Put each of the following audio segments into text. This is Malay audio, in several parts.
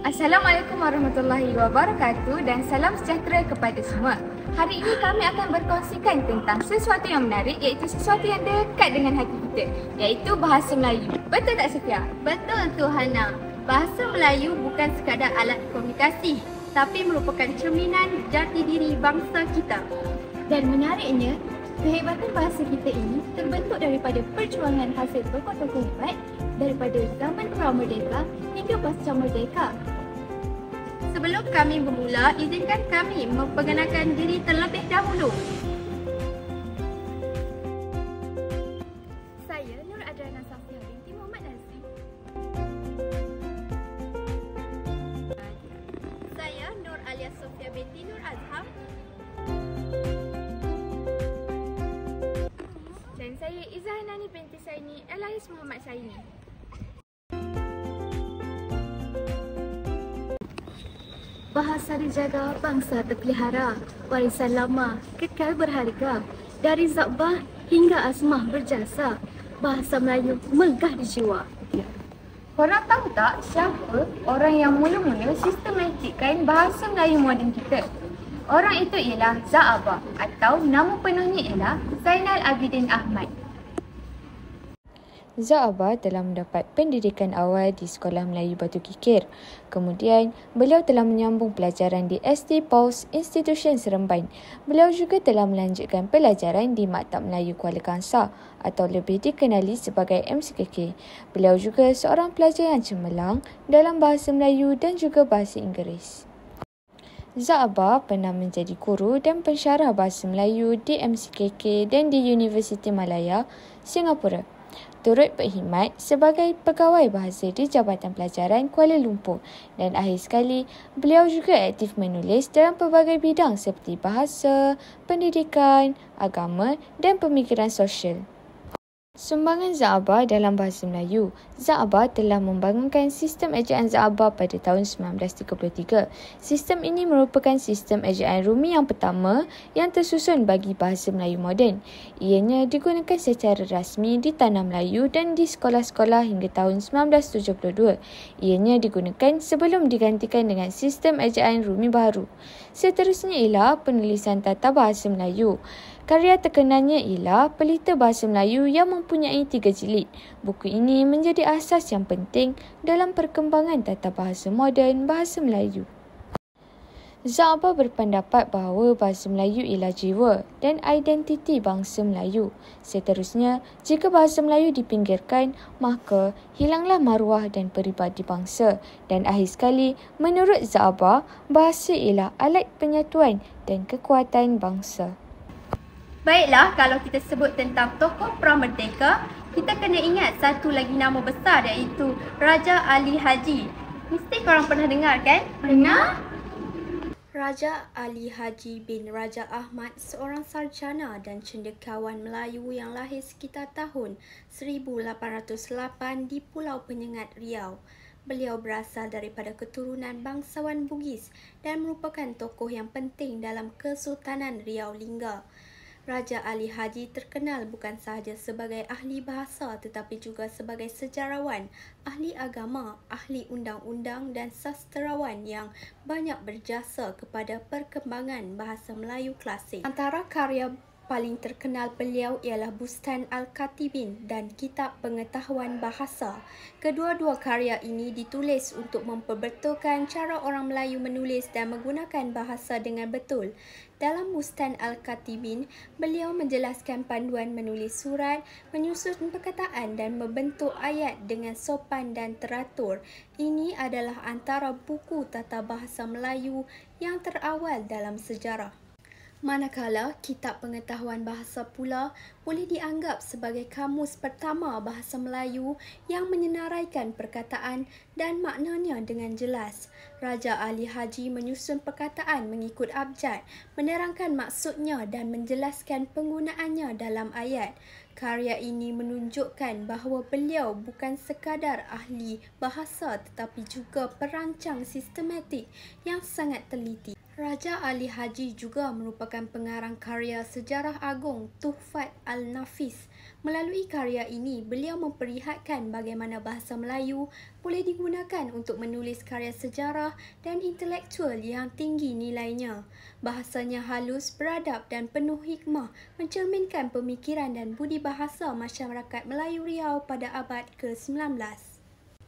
Assalamualaikum warahmatullahi wabarakatuh dan salam sejahtera kepada semua. Hari ini kami akan berkongsikan tentang sesuatu yang menarik, iaitu sesuatu yang dekat dengan hati kita, iaitu bahasa Melayu. Betul tak Sofia? Betul tu Hana. Bahasa Melayu bukan sekadar alat komunikasi, tapi merupakan cerminan jati diri bangsa kita. Dan menariknya, kehebatan bahasa kita ini terbentuk daripada perjuangan hasil tokoh-tokoh hebat daripada zaman pra-merdeka hingga pasca merdeka. Sebelum kami bermula, izinkan kami memperkenalkan diri terlebih dahulu. Saya Nur Adrana Safia binti Muhammad Nazri. Saya Nur alias Sofia binti Nur Azham. Dan saya Izzah Hanani binti Saini alias Muhammad Saini. Bahasa dijaga, bangsa terpelihara, warisan lama, kekal berharga. Dari Zabah hingga Azmah berjasa, bahasa Melayu megah di jiwa. Korang tahu tak siapa orang yang mula-mula sistematikkan bahasa Melayu moden kita? Orang itu ialah Zak Abah atau nama penuhnya ialah Zainal Abidin Ahmad. Zak Abah telah mendapat pendidikan awal di Sekolah Melayu Batu Kikir. Kemudian, beliau telah menyambung pelajaran di ST Paus Institution Seremban. Beliau juga telah melanjutkan pelajaran di Maktab Melayu Kuala Kangsar atau lebih dikenali sebagai MCKK. Beliau juga seorang pelajar yang cemerlang dalam bahasa Melayu dan juga bahasa Inggeris. Zak Abah pernah menjadi guru dan pensyarah bahasa Melayu di MCKK dan di Universiti Malaya, Singapura. Turut berkhidmat sebagai pegawai bahasa di Jabatan Pelajaran Kuala Lumpur dan akhir sekali beliau juga aktif menulis dalam pelbagai bidang seperti bahasa, pendidikan, agama dan pemikiran sosial. Sumbangan Zak Abah dalam bahasa Melayu. Zak Abah telah membangunkan sistem ejaan Zak Abah pada tahun 1933. Sistem ini merupakan sistem ejaan Rumi yang pertama yang tersusun bagi bahasa Melayu moden. Ianya digunakan secara rasmi di Tanah Melayu dan di sekolah-sekolah hingga tahun 1972. Ianya digunakan sebelum digantikan dengan sistem ejaan Rumi baru. Seterusnya ialah penulisan tata bahasa Melayu. Karya terkenalnya ialah Pelita Bahasa Melayu yang mempunyai 3 jilid. Buku ini menjadi asas yang penting dalam perkembangan tata bahasa moden bahasa Melayu. Zak Abah berpendapat bahawa bahasa Melayu ialah jiwa dan identiti bangsa Melayu. Seterusnya, jika bahasa Melayu dipinggirkan, maka hilanglah maruah dan peribadi bangsa. Dan akhir sekali, menurut Zak Abah, bahasa ialah alat penyatuan dan kekuatan bangsa. Baiklah, kalau kita sebut tentang tokoh pra-merdeka, kita kena ingat satu lagi nama besar iaitu Raja Ali Haji. Mesti korang pernah dengar kan? Pernah? Raja Ali Haji bin Raja Ahmad seorang sarjana dan cendekiawan Melayu yang lahir sekitar tahun 1808 di Pulau Penyengat, Riau. Beliau berasal daripada keturunan bangsawan Bugis dan merupakan tokoh yang penting dalam Kesultanan Riau Lingga. Raja Ali Haji terkenal bukan sahaja sebagai ahli bahasa tetapi juga sebagai sejarawan, ahli agama, ahli undang-undang dan sastrawan yang banyak berjasa kepada perkembangan bahasa Melayu klasik. Antara karya paling terkenal beliau ialah Bustan Al-Katibin dan Kitab Pengetahuan Bahasa. Kedua-dua karya ini ditulis untuk memperbetulkan cara orang Melayu menulis dan menggunakan bahasa dengan betul. Dalam Bustan Al-Katibin, beliau menjelaskan panduan menulis surat, menyusun perkataan dan membentuk ayat dengan sopan dan teratur. Ini adalah antara buku tata bahasa Melayu yang terawal dalam sejarah. Manakala Kitab Pengetahuan Bahasa pula boleh dianggap sebagai kamus pertama bahasa Melayu yang menyenaraikan perkataan dan maknanya dengan jelas. Raja Ali Haji menyusun perkataan mengikut abjad, menerangkan maksudnya dan menjelaskan penggunaannya dalam ayat. Karya ini menunjukkan bahawa beliau bukan sekadar ahli bahasa tetapi juga perancang sistematik yang sangat teliti. Raja Ali Haji juga merupakan pengarang karya sejarah agung Tuhfat Al-Nafis. Melalui karya ini, beliau memperlihatkan bagaimana bahasa Melayu boleh digunakan untuk menulis karya sejarah dan intelektual yang tinggi nilainya. Bahasanya halus, beradab dan penuh hikmah, mencerminkan pemikiran dan budi bahasa masyarakat Melayu Riau pada abad ke-19.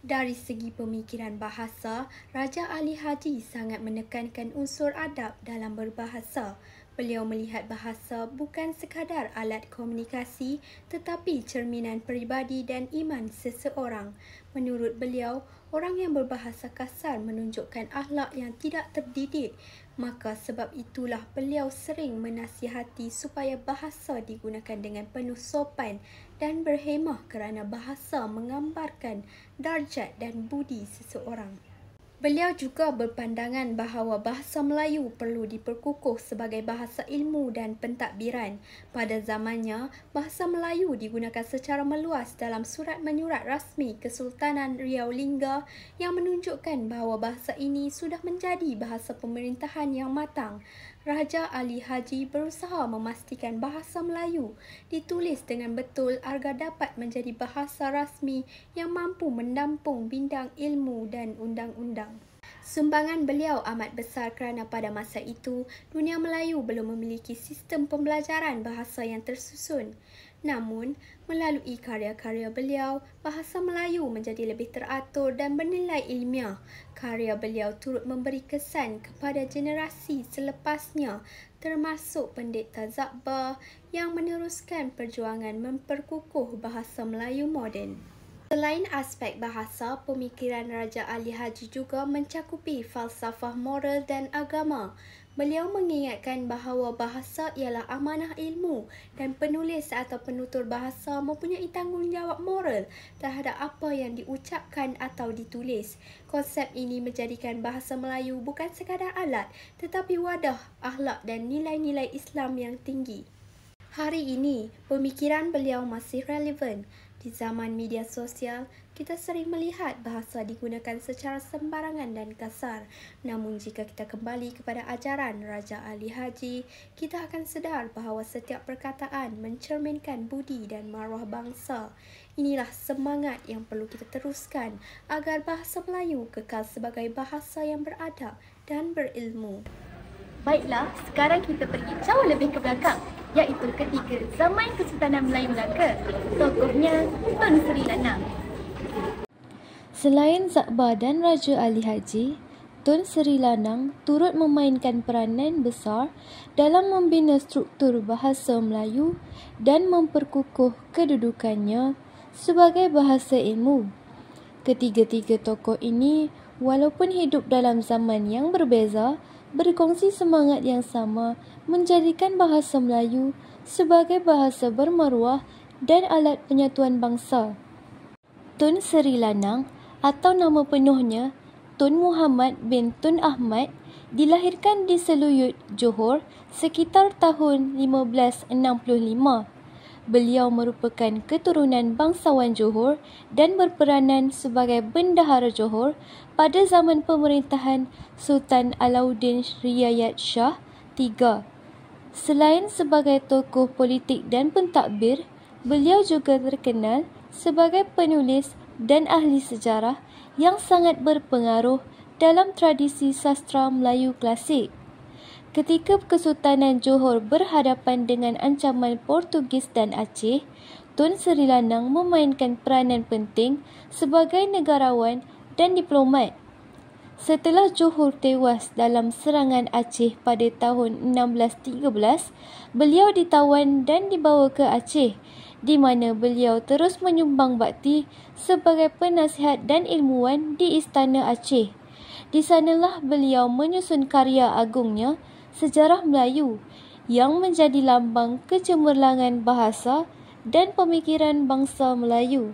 Dari segi pemikiran bahasa, Raja Ali Haji sangat menekankan unsur adab dalam berbahasa. Beliau melihat bahasa bukan sekadar alat komunikasi tetapi cerminan peribadi dan iman seseorang. Menurut beliau, orang yang berbahasa kasar menunjukkan akhlak yang tidak terdidik. Maka sebab itulah beliau sering menasihati supaya bahasa digunakan dengan penuh sopan dan berhemah kerana bahasa menggambarkan darjat dan budi seseorang. Beliau juga berpandangan bahawa bahasa Melayu perlu diperkukuh sebagai bahasa ilmu dan pentadbiran. Pada zamannya, bahasa Melayu digunakan secara meluas dalam surat menyurat rasmi Kesultanan Riau Lingga yang menunjukkan bahawa bahasa ini sudah menjadi bahasa pemerintahan yang matang. Raja Ali Haji berusaha memastikan bahasa Melayu ditulis dengan betul agar dapat menjadi bahasa rasmi yang mampu menampung bidang ilmu dan undang-undang. Sumbangan beliau amat besar kerana pada masa itu, dunia Melayu belum memiliki sistem pembelajaran bahasa yang tersusun. Namun, melalui karya-karya beliau, bahasa Melayu menjadi lebih teratur dan bernilai ilmiah. Karya beliau turut memberi kesan kepada generasi selepasnya, termasuk Pendeta Zakbar yang meneruskan perjuangan memperkukuh bahasa Melayu moden. Selain aspek bahasa, pemikiran Raja Ali Haji juga mencakupi falsafah moral dan agama. Beliau mengingatkan bahawa bahasa ialah amanah ilmu dan penulis atau penutur bahasa mempunyai tanggungjawab moral terhadap apa yang diucapkan atau ditulis. Konsep ini menjadikan bahasa Melayu bukan sekadar alat tetapi wadah akhlak dan nilai-nilai Islam yang tinggi. Hari ini, pemikiran beliau masih relevan. Di zaman media sosial, kita sering melihat bahasa digunakan secara sembarangan dan kasar. Namun jika kita kembali kepada ajaran Raja Ali Haji, kita akan sedar bahawa setiap perkataan mencerminkan budi dan maruah bangsa. Inilah semangat yang perlu kita teruskan agar bahasa Melayu kekal sebagai bahasa yang beradab dan berilmu. Baiklah, sekarang kita pergi jauh lebih ke belakang, iaitu ketika zaman Kesultanan Melayu Melaka. Tokohnya Tun Sri Lanang. Selain Zakbar dan Raja Ali Haji, Tun Sri Lanang turut memainkan peranan besar dalam membina struktur bahasa Melayu dan memperkukuh kedudukannya sebagai bahasa ilmu. Ketiga-tiga tokoh ini, walaupun hidup dalam zaman yang berbeza, berkongsi semangat yang sama menjadikan bahasa Melayu sebagai bahasa bermaruah dan alat penyatuan bangsa. Tun Sri Lanang atau nama penuhnya Tun Muhammad bin Tun Ahmad dilahirkan di Seluyut, Johor sekitar tahun 1565. Beliau merupakan keturunan bangsawan Johor dan berperanan sebagai Bendahara Johor pada zaman pemerintahan Sultan Alauddin Riayat Shah III. Selain sebagai tokoh politik dan pentadbir, beliau juga terkenal sebagai penulis dan ahli sejarah yang sangat berpengaruh dalam tradisi sastra Melayu klasik. Ketika Kesultanan Johor berhadapan dengan ancaman Portugis dan Aceh, Tun Sri Lanang memainkan peranan penting sebagai negarawan dan diplomat. Setelah Johor tewas dalam serangan Aceh pada tahun 1613, beliau ditawan dan dibawa ke Aceh, di mana beliau terus menyumbang bakti sebagai penasihat dan ilmuwan di Istana Aceh. Di sanalah beliau menyusun karya agungnya, Sejarah Melayu, yang menjadi lambang kecemerlangan bahasa dan pemikiran bangsa Melayu.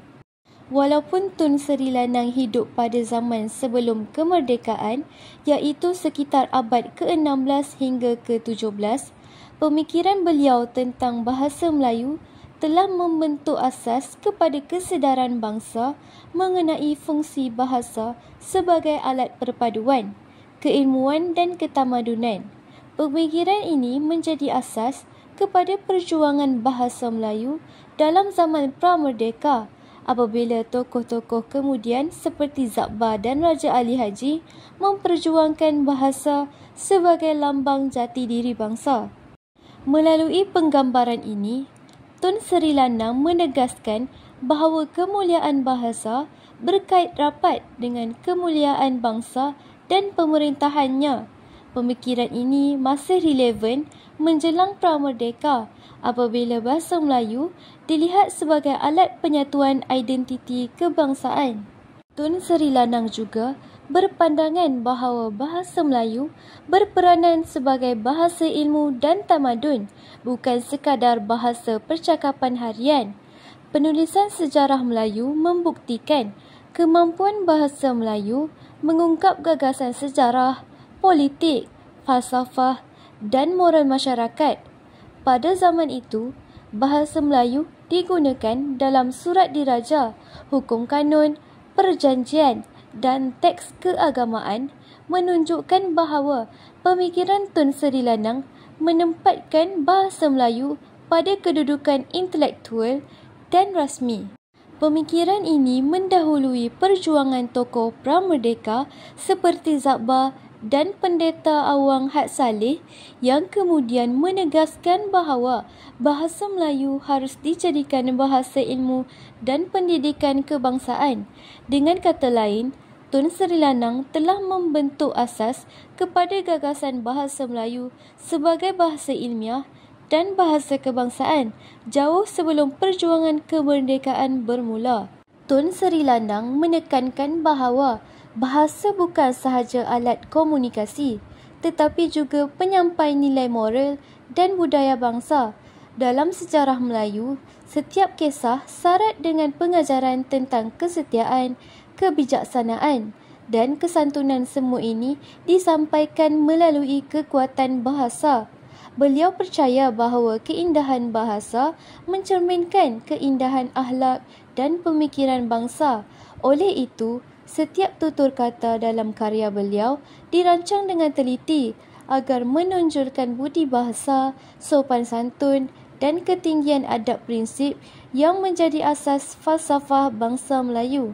Walaupun Tun Sri Lanang hidup pada zaman sebelum kemerdekaan, iaitu sekitar abad ke-16 hingga ke-17, pemikiran beliau tentang bahasa Melayu telah membentuk asas kepada kesedaran bangsa mengenai fungsi bahasa sebagai alat perpaduan, keilmuan dan ketamadunan. Pemikiran ini menjadi asas kepada perjuangan bahasa Melayu dalam zaman pra-merdeka apabila tokoh-tokoh kemudian seperti Zakbar dan Raja Ali Haji memperjuangkan bahasa sebagai lambang jati diri bangsa. Melalui penggambaran ini, Tun Sri Lanang menegaskan bahawa kemuliaan bahasa berkait rapat dengan kemuliaan bangsa dan pemerintahannya. Pemikiran ini masih relevan menjelang pra-merdeka apabila bahasa Melayu dilihat sebagai alat penyatuan identiti kebangsaan. Tun Sri Lanang juga berpandangan bahawa bahasa Melayu berperanan sebagai bahasa ilmu dan tamadun, bukan sekadar bahasa percakapan harian. Penulisan sejarah Melayu membuktikan kemampuan bahasa Melayu mengungkap gagasan sejarah, politik, falsafah dan moral masyarakat. Pada zaman itu, bahasa Melayu digunakan dalam surat diraja, hukum kanun, perjanjian dan teks keagamaan, menunjukkan bahawa pemikiran Tun Sri Lanang menempatkan bahasa Melayu pada kedudukan intelektual dan rasmi. Pemikiran ini mendahului perjuangan tokoh pra-merdeka seperti Zakbar dan Pendeta Awang Had Saleh yang kemudian menegaskan bahawa bahasa Melayu harus dijadikan bahasa ilmu dan pendidikan kebangsaan. Dengan kata lain, Tun Sri Lanang telah membentuk asas kepada gagasan bahasa Melayu sebagai bahasa ilmiah dan bahasa kebangsaan jauh sebelum perjuangan kemerdekaan bermula. Tun Sri Lanang menekankan bahawa bahasa bukan sahaja alat komunikasi, tetapi juga penyampai nilai moral dan budaya bangsa. Dalam sejarah Melayu, setiap kisah syarat dengan pengajaran tentang kesetiaan, kebijaksanaan dan kesantunan. Semua ini disampaikan melalui kekuatan bahasa. Beliau percaya bahawa keindahan bahasa mencerminkan keindahan akhlak dan pemikiran bangsa. Oleh itu, setiap tutur kata dalam karya beliau dirancang dengan teliti agar menonjolkan budi bahasa, sopan santun dan ketinggian adab prinsip yang menjadi asas falsafah bangsa Melayu.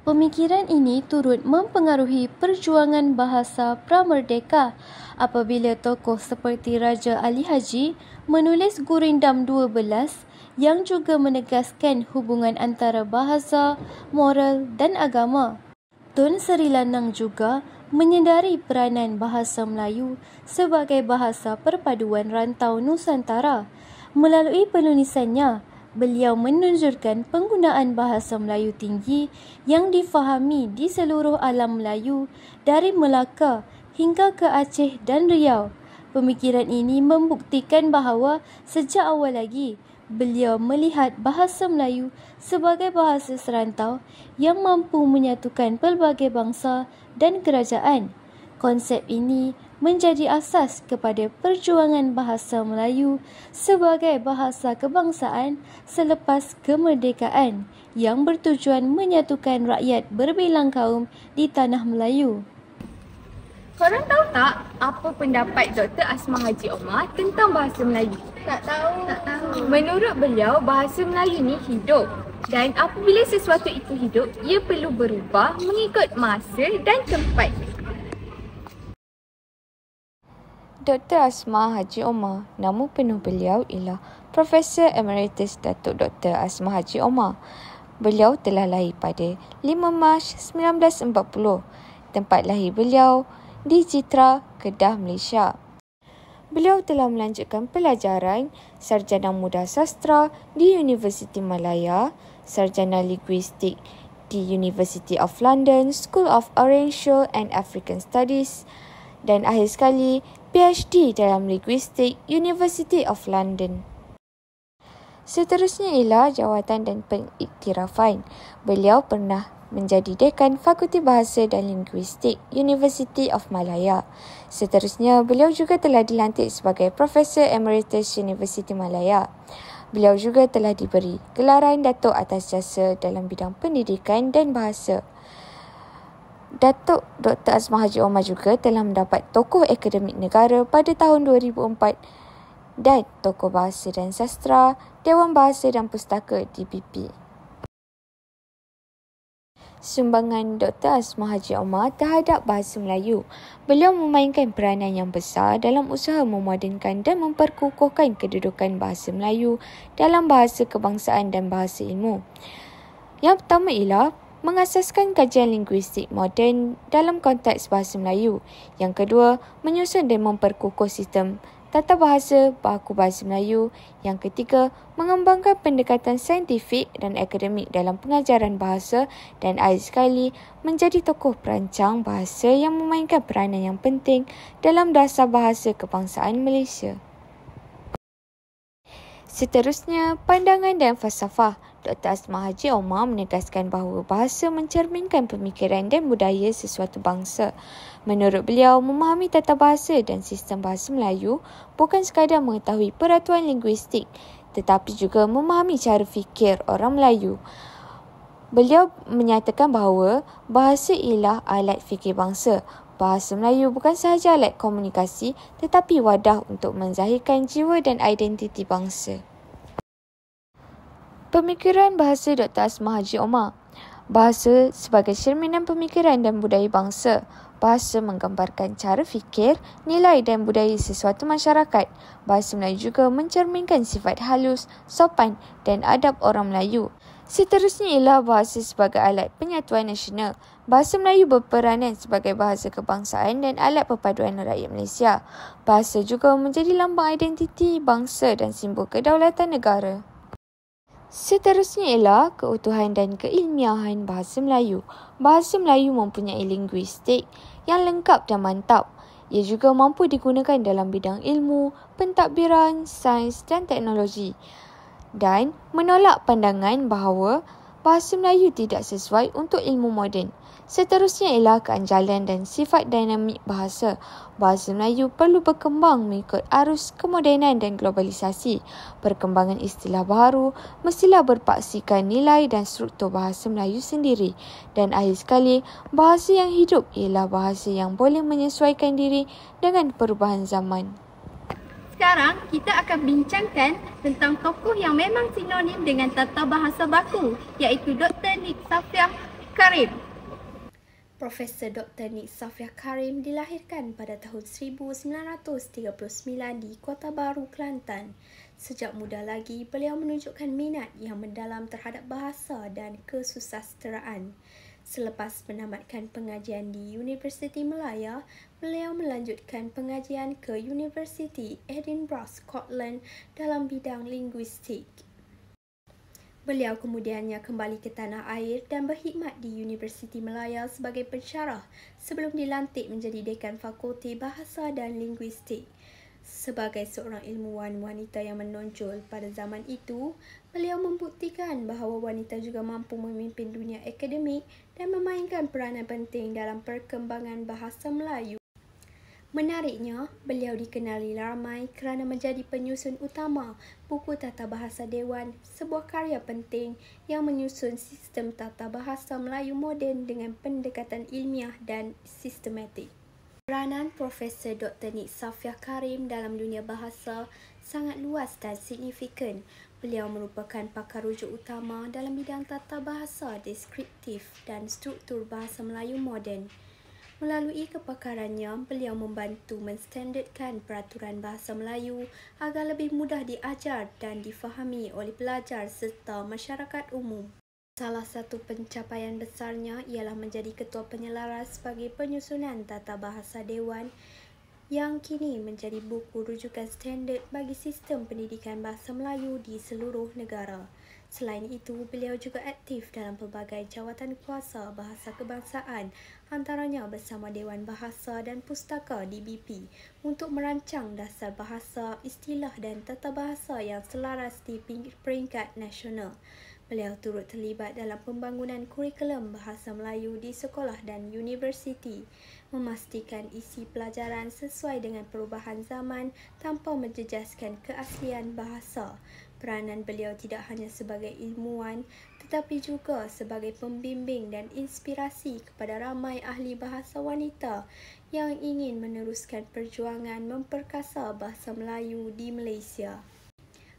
Pemikiran ini turut mempengaruhi perjuangan bahasa pra-merdeka apabila tokoh seperti Raja Ali Haji menulis Gurindam 12 yang juga menegaskan hubungan antara bahasa, moral dan agama. Tun Sri Lanang juga menyedari peranan bahasa Melayu sebagai bahasa perpaduan rantau Nusantara. Melalui penulisannya, beliau menunjukkan penggunaan bahasa Melayu tinggi yang difahami di seluruh alam Melayu dari Melaka hingga ke Aceh dan Riau. Pemikiran ini membuktikan bahawa sejak awal lagi beliau melihat bahasa Melayu sebagai bahasa serantau yang mampu menyatukan pelbagai bangsa dan kerajaan. Konsep ini menjadi asas kepada perjuangan bahasa Melayu sebagai bahasa kebangsaan selepas kemerdekaan yang bertujuan menyatukan rakyat berbilang kaum di tanah Melayu. Korang tahu tak apa pendapat Dr. Asmah Haji Omar tentang bahasa Melayu? Tak tahu. Menurut beliau, bahasa Melayu ni hidup. Dan apabila sesuatu itu hidup, ia perlu berubah mengikut masa dan tempat. Dr. Asmah Haji Omar, nama penuh beliau ialah Profesor Emeritus Datuk Dr. Asmah Haji Omar. Beliau telah lahir pada 5 Mac 1940. Tempat lahir beliau di Citra, Kedah, Malaysia. Beliau telah melanjutkan pelajaran Sarjana Muda Sastra di Universiti Malaya, Sarjana Linguistik di University of London, School of Oriental and African Studies dan akhir sekali PhD dalam Linguistik University of London. Seterusnya ialah jawatan dan pengiktirafan. Beliau pernah menjadi Dekan Fakulti Bahasa dan Linguistik University of Malaya. Seterusnya, beliau juga telah dilantik sebagai Profesor Emeritus Universiti Malaya. Beliau juga telah diberi gelaran Datuk atas jasa dalam bidang pendidikan dan bahasa. Datuk Dr. Asmah Haji Omar juga telah mendapat Tokoh Akademik Negara pada tahun 2004 dan Tokoh Bahasa dan Sastra Dewan Bahasa dan Pustaka DBP. Sumbangan Dr. Asmah Haji Omar terhadap bahasa Melayu. Beliau memainkan peranan yang besar dalam usaha memodenkan dan memperkukuhkan kedudukan bahasa Melayu dalam bahasa kebangsaan dan bahasa ilmu. Yang pertama ialah mengasaskan kajian linguistik moden dalam konteks bahasa Melayu. Yang kedua, menyusun dan memperkukuh sistem tata bahasa baku bahasa Melayu. Yang ketiga, mengembangkan pendekatan saintifik dan akademik dalam pengajaran bahasa, dan akhir sekali menjadi tokoh perancang bahasa yang memainkan peranan yang penting dalam dasar bahasa kebangsaan Malaysia. Seterusnya, pandangan dan falsafah. Dr. Asmah Haji Omar menegaskan bahawa bahasa mencerminkan pemikiran dan budaya sesuatu bangsa. Menurut beliau, memahami tata bahasa dan sistem bahasa Melayu bukan sekadar mengetahui peraturan linguistik, tetapi juga memahami cara fikir orang Melayu. Beliau menyatakan bahawa bahasa ialah alat fikir bangsa. Bahasa Melayu bukan sahaja alat komunikasi, tetapi wadah untuk menzahirkan jiwa dan identiti bangsa. Pemikiran bahasa Dr. Asmah Haji Omar. Bahasa sebagai cerminan pemikiran dan budaya bangsa. Bahasa menggambarkan cara fikir, nilai dan budaya sesuatu masyarakat. Bahasa Melayu juga mencerminkan sifat halus, sopan dan adab orang Melayu. Seterusnya ialah bahasa sebagai alat penyatuan nasional. Bahasa Melayu berperanan sebagai bahasa kebangsaan dan alat perpaduan rakyat Malaysia. Bahasa juga menjadi lambang identiti bangsa dan simbol kedaulatan negara. Seterusnya ialah keutuhan dan keilmiahan bahasa Melayu. Bahasa Melayu mempunyai linguistik yang lengkap dan mantap. Ia juga mampu digunakan dalam bidang ilmu, pentadbiran, sains dan teknologi. Dan menolak pandangan bahawa bahasa Melayu tidak sesuai untuk ilmu moden. Seterusnya ialah keanjalan dan sifat dinamik bahasa. Bahasa Melayu perlu berkembang mengikut arus kemodenan dan globalisasi. Perkembangan istilah baru mestilah berpaksikan nilai dan struktur bahasa Melayu sendiri. Dan akhir sekali, bahasa yang hidup ialah bahasa yang boleh menyesuaikan diri dengan perubahan zaman. Sekarang kita akan bincangkan tentang tokoh yang memang sinonim dengan tata bahasa baku, iaitu Dr. Nik Safiah Karim. Profesor Dr. Nik Safiah Karim dilahirkan pada tahun 1939 di Kota Baru, Kelantan. Sejak muda lagi, beliau menunjukkan minat yang mendalam terhadap bahasa dan kesusasteraan. Selepas menamatkan pengajian di Universiti Malaya, beliau melanjutkan pengajian ke Universiti Edinburgh, Scotland dalam bidang linguistik. Beliau kemudiannya kembali ke tanah air dan berkhidmat di Universiti Malaya sebagai pensyarah sebelum dilantik menjadi Dekan Fakulti Bahasa dan Linguistik. Sebagai seorang ilmuwan wanita yang menonjol pada zaman itu, beliau membuktikan bahawa wanita juga mampu memimpin dunia akademik dan memainkan peranan penting dalam perkembangan bahasa Melayu. Menariknya, beliau dikenali ramai kerana menjadi penyusun utama buku Tata Bahasa Dewan, sebuah karya penting yang menyusun sistem tata bahasa Melayu moden dengan pendekatan ilmiah dan sistematik. Peranan Profesor Dr. Nik Safiah Karim dalam dunia bahasa sangat luas dan signifikan. Beliau merupakan pakar rujuk utama dalam bidang tata bahasa deskriptif dan struktur bahasa Melayu moden. Melalui kepakarannya, beliau membantu menstandardkan peraturan bahasa Melayu agar lebih mudah diajar dan difahami oleh pelajar serta masyarakat umum. Salah satu pencapaian besarnya ialah menjadi ketua penyelaras bagi penyusunan Tata Bahasa Dewan yang kini menjadi buku rujukan standard bagi sistem pendidikan bahasa Melayu di seluruh negara. Selain itu, beliau juga aktif dalam pelbagai jawatan kuasa bahasa kebangsaan, antaranya bersama Dewan Bahasa dan Pustaka DBP untuk merancang dasar bahasa, istilah dan tata bahasa yang selaras di peringkat nasional. Beliau turut terlibat dalam pembangunan kurikulum bahasa Melayu di sekolah dan universiti, memastikan isi pelajaran sesuai dengan perubahan zaman tanpa menjejaskan keaslian bahasa. Peranan beliau tidak hanya sebagai ilmuwan tetapi juga sebagai pembimbing dan inspirasi kepada ramai ahli bahasa wanita yang ingin meneruskan perjuangan memperkasa bahasa Melayu di Malaysia.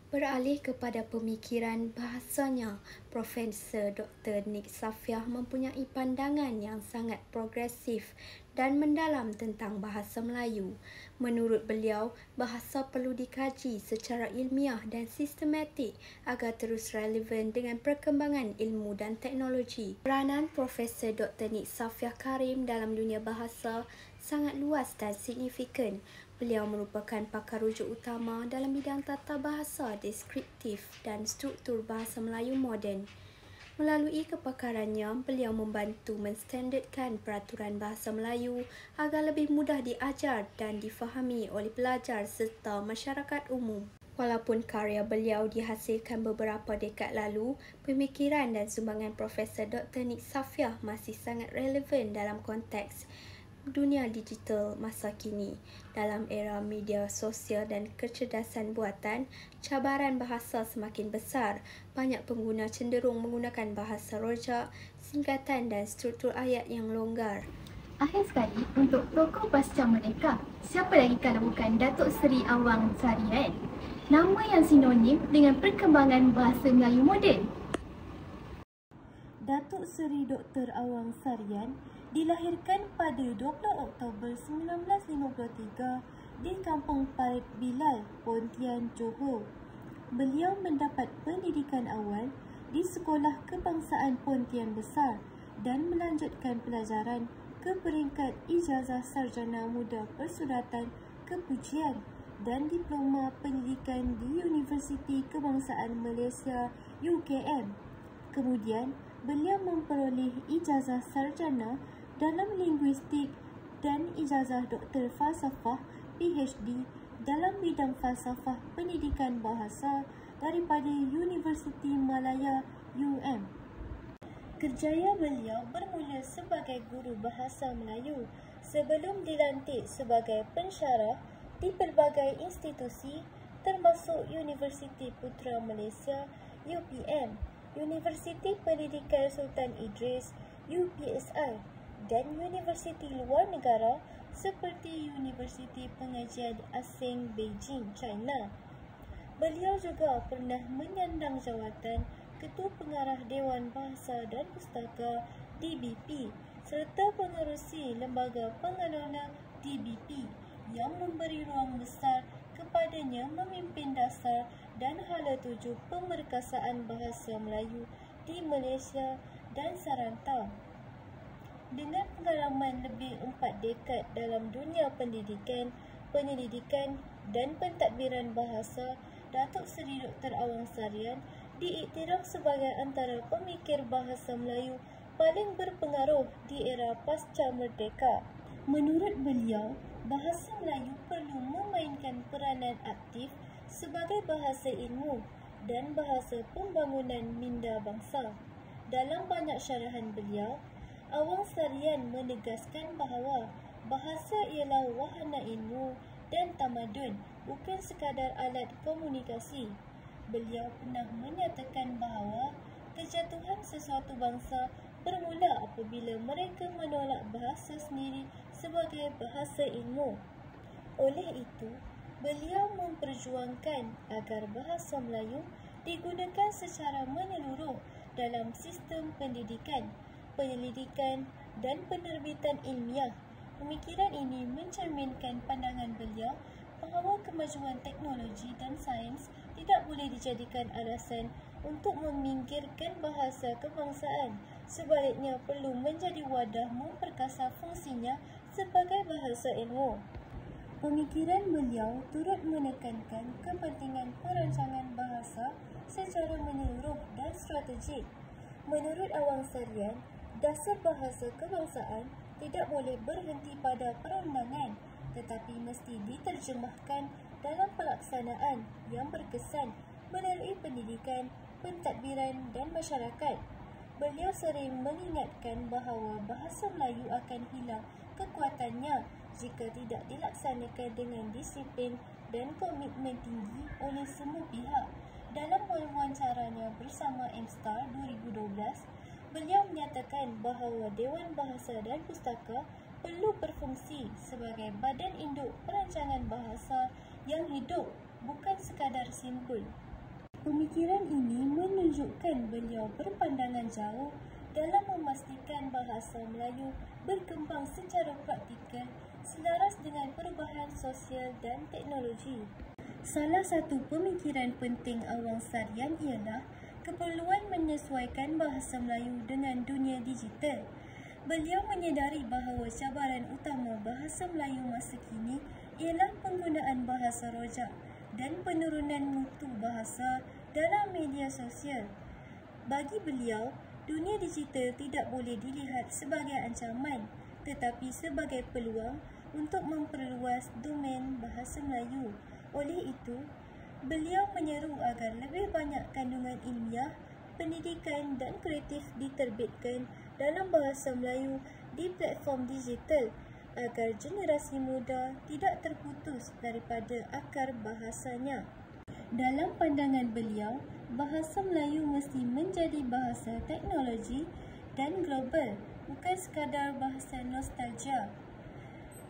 Beralih kepada pemikiran bahasanya, Profesor Dr. Nik Safiah mempunyai pandangan yang sangat progresif dan mendalam tentang bahasa Melayu. Menurut beliau, bahasa perlu dikaji secara ilmiah dan sistematik agar terus relevan dengan perkembangan ilmu dan teknologi. Peranan Profesor Dr. Nik Safiah Karim dalam dunia bahasa sangat luas dan signifikan. Beliau merupakan pakar rujuk utama dalam bidang tata bahasa deskriptif dan struktur bahasa Melayu moden. Melalui kepakarannya, beliau membantu menstandardkan peraturan bahasa Melayu agar lebih mudah diajar dan difahami oleh pelajar serta masyarakat umum. Walaupun karya beliau dihasilkan beberapa dekad lalu, pemikiran dan sumbangan Profesor Dr. Nik Safiah masih sangat relevan dalam konteks dunia digital masa kini. Dalam era media sosial dan kecerdasan buatan, cabaran bahasa semakin besar. Banyak pengguna cenderung menggunakan bahasa rojak, singkatan dan struktur ayat yang longgar. Akhir sekali, untuk tokoh pasca merdeka, siapa lagi kalau bukan Datuk Seri Awang Sarian? Nama yang sinonim dengan perkembangan bahasa Melayu moden. Datuk Seri Dr. Awang Sarian dilahirkan pada 20 Oktober 1953 di Kampung Parit Bilal, Pontian, Johor. Beliau mendapat pendidikan awal di Sekolah Kebangsaan Pontian Besar dan melanjutkan pelajaran ke peringkat Ijazah Sarjana Muda Persuratan Kepujian dan Diploma Pendidikan di Universiti Kebangsaan Malaysia UKM. Kemudian, beliau memperoleh Ijazah Sarjana dalam Linguistik dan Ijazah Doktor Falsafah PhD dalam bidang Falsafah Pendidikan Bahasa daripada Universiti Malaya UM. Kerjaya beliau bermula sebagai guru bahasa Melayu sebelum dilantik sebagai pensyarah di pelbagai institusi termasuk Universiti Putra Malaysia UPM, Universiti Pendidikan Sultan Idris UPSI dan universiti luar negara seperti Universiti Pengajian Asing Beijing, China. Beliau juga pernah menyandang jawatan Ketua Pengarah Dewan Bahasa dan Pustaka DBP serta pengerusi Lembaga Pengelola DBP yang memberi ruang besar kepadanya memimpin dasar dan hala tuju pemerkasaan bahasa Melayu di Malaysia dan serantau. Dengan pengalaman lebih 4 dekad dalam dunia pendidikan, penyelidikan dan pentadbiran bahasa, Datuk Seri Dr. Awang Sarian diiktiraf sebagai antara pemikir bahasa Melayu paling berpengaruh di era pasca merdeka. Menurut beliau, bahasa Melayu perlu memainkan peranan aktif sebagai bahasa ilmu dan bahasa pembangunan minda bangsa. Dalam banyak syarahan beliau, Awang Sarian menegaskan bahawa bahasa ialah wahana ilmu dan tamadun, bukan sekadar alat komunikasi. Beliau pernah menyatakan bahawa kejatuhan sesuatu bangsa bermula apabila mereka menolak bahasa sendiri sebagai bahasa ilmu. Oleh itu, beliau memperjuangkan agar bahasa Melayu digunakan secara menyeluruh dalam sistem pendidikan, penyelidikan dan penerbitan ilmiah. Pemikiran ini mencerminkan pandangan beliau bahawa kemajuan teknologi dan sains tidak boleh dijadikan alasan untuk meminggirkan bahasa kebangsaan. Sebaliknya, perlu menjadi wadah memperkasa fungsinya sebagai bahasa ilmu. Pemikiran beliau turut menekankan kepentingan perancangan bahasa secara menyeluruh dan strategik. Menurut Awang Sarian, dasar bahasa kebangsaan tidak boleh berhenti pada perundangan, tetapi mesti diterjemahkan dalam pelaksanaan yang berkesan melalui pendidikan, pentadbiran dan masyarakat. Beliau sering mengingatkan bahawa bahasa Melayu akan hilang kekuatannya jika tidak dilaksanakan dengan disiplin dan komitmen tinggi oleh semua pihak. Dalam wawancaranya bersama MStar 2012, beliau menyatakan bahawa Dewan Bahasa dan Pustaka perlu berfungsi sebagai badan induk perancangan bahasa yang hidup, bukan sekadar simbol. Pemikiran ini menunjukkan beliau berpandangan jauh dalam memastikan bahasa Melayu berkembang secara praktikal selaras dengan perubahan sosial dan teknologi. Salah satu pemikiran penting Awang Sarian ialah keperluan menyesuaikan bahasa Melayu dengan dunia digital. Beliau menyedari bahawa cabaran utama bahasa Melayu masa kini ialah penggunaan bahasa rojak dan penurunan mutu bahasa dalam media sosial. Bagi beliau, dunia digital tidak boleh dilihat sebagai ancaman tetapi sebagai peluang untuk memperluas domain bahasa Melayu. Oleh itu, beliau menyeru agar lebih banyak kandungan ilmiah, pendidikan dan kreatif diterbitkan dalam bahasa Melayu di platform digital agar generasi muda tidak terputus daripada akar bahasanya. Dalam pandangan beliau, bahasa Melayu mesti menjadi bahasa teknologi dan global, bukan sekadar bahasa nostalgia.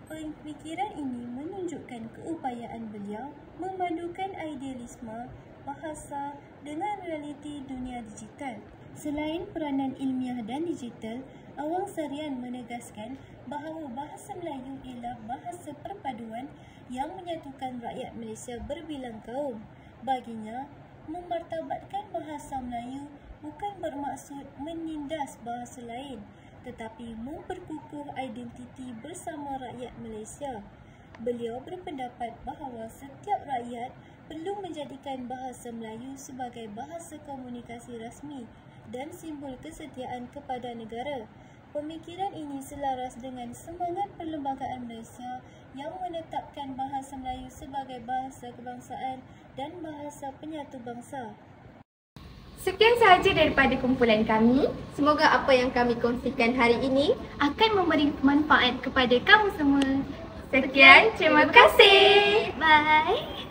Pemikiran ini menunjukkan keupayaan beliau memadukan idealisme bahasa dengan realiti dunia digital. Selain peranan ilmiah dan digital, Awang Sarian menegaskan bahawa bahasa Melayu ialah bahasa perpaduan yang menyatukan rakyat Malaysia berbilang kaum. Baginya, memartabatkan bahasa Melayu bukan bermaksud menindas bahasa lain, tetapi memperkukuh identiti bersama rakyat Malaysia. Beliau berpendapat bahawa setiap rakyat perlu menjadikan bahasa Melayu sebagai bahasa komunikasi rasmi dan simbol kesetiaan kepada negara. Pemikiran ini selaras dengan semangat Perlembagaan Malaysia yang menetapkan bahasa Melayu sebagai bahasa kebangsaan dan bahasa penyatu bangsa. Sekian sahaja daripada kumpulan kami. Semoga apa yang kami kongsikan hari ini Akan memberi manfaat kepada kamu semua. Sekian, terima kasih. Bye.